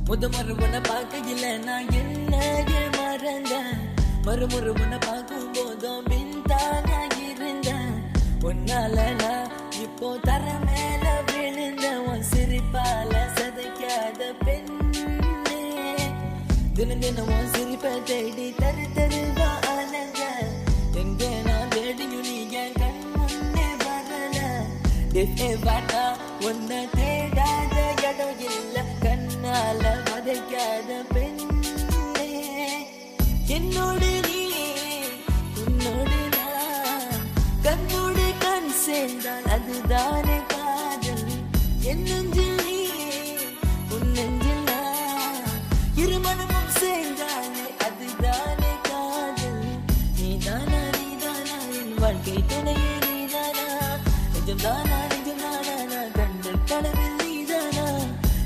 மறுமுறை பார்க்கையில நான் என்னையே மறந்தேன். மறுமுறை பார்க்கும் போதும் பின்தாங்க இருந்தேன். உன்னால நான் இப்போ தர மேல விழுந்த உன் சிரிப்பால சதைக்காத பெண்ணே. தினம் தினம் உன் சிரிப்பை தேடி தருவா அலங்க. எங்க நான் தேடியும் நீ என் கண் முன்னே வரல. வாட்டா உன்னை தேடாத இடம் இல்ல. கண்ணால வதைக்காத பெண்ணே. என்னோடு நீ உன்னோடு நான் கண்ணோடு கண் சேர்ந்தால் அதுதானே காதல். என் நெஞ்சில் நீ உன் நெஞ்சில் நான் இருமனமும் சேர்ந்தாலே அதுதானே காதல். நீதானா நீதானா என் வாழ்க்கை துணையே நீதானா. நெஞ்சம் தானா நெஞ்சம் தானா நான் கண்ட கனவில் நீதானா.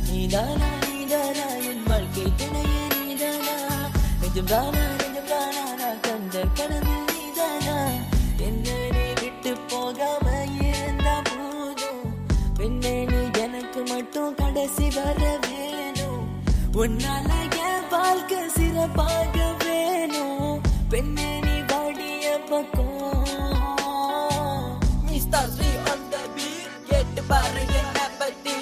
நீதானா நீதானா என் வாழ்க்கை துணையே நீதானா. நெஞ்சம் தானா நெஞ்சம் தானா நான் கண்ட கனவில் நீதானா. என்ன நீ விட்டு போகாம இருந்தா போதும். பெண்ணே நீ எனக்கு மட்டும் கடைசி வர வேணும். உன்னால என் வாழ்க்கை சிறப்பாக வேணும். பெண்ணே நீ வாடிய பக்கம். Mr. Sri on the beat, கேட்டு பாரு என்ன பத்தி.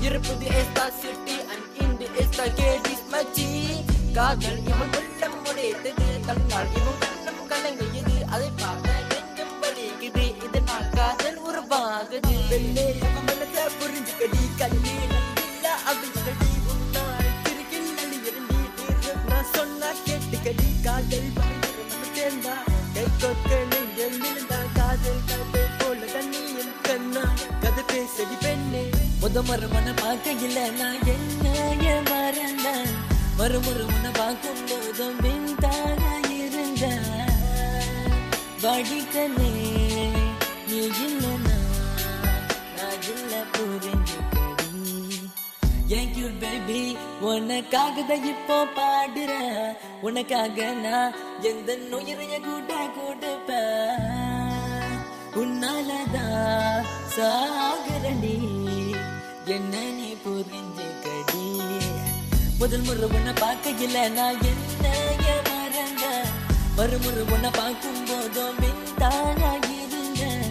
இருப்பது Esta City and in the Esta Gadis மச்சி. காதல் இவன் உள்ளம் உடைத்தது, தன்னால் இவன் கண்ணம் கலங்கியது. அதை பார்த்த நெஞ்சம் வலிக்குது, இதனால் காதல் உருவாகுது. வெள்ளே இவன் மனசை புரிஞ்சுக்கடி, கண்ணி நம்பில்ல அவிழ்கடி. உன்னால் கிறுக்கில் நலியரண்டி, நான் சொன்னா கேட்டுக்கடி. காதல் பயங்கர நம்ம சேர்ந்தா கை கொக்க நெஞ்சல் விழுந்தா. காதல் கதை போல கண்ணியின் கண்ணா கதை பேசடி பெண்ணே. மறுமுறை பார்க்கையில நான் என்னையே மறந்தேன். மறுமுறை பார்க்கும் போதும் பின்தாக இருந்தேன். வடிக்கனே நீ இல்லைனா நான் இல்ல புரிஞ்சுக்கடி. என் கியூட் பேபி உனக்காக தான் இப்போ பாடுறேன். உனக்காக நான் எந்த உயிரைய கூட கொடுப்பேன். உன்னாலதான் சாகரடி, என்ன நீ புரிஞ்சுக்கடி. முதல் முறை உன்னை பார்க்கையில நான் என்னைய மறந்தேன். மறுமுறை உன்னை பார்க்கும் போதும் பின்தானா இருந்தேன்.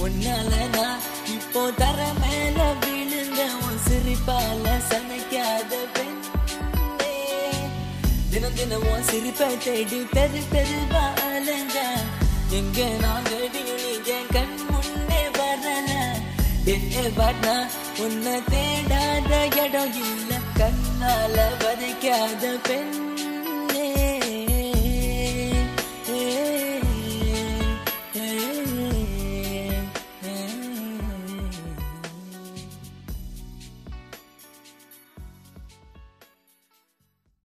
உன்னால நான் இப்போ தர மேல விழுந்த உன் சிரிப்பால சமைக்காத பெண்ணே. தினம் தினம் உன் சிரிப்பை தேடி தெருவா அலங்க. எங்க நான் தேடியும் நீ என் கண் முன்னே வரல. வாட்டா உன்னை தேடாத இடம்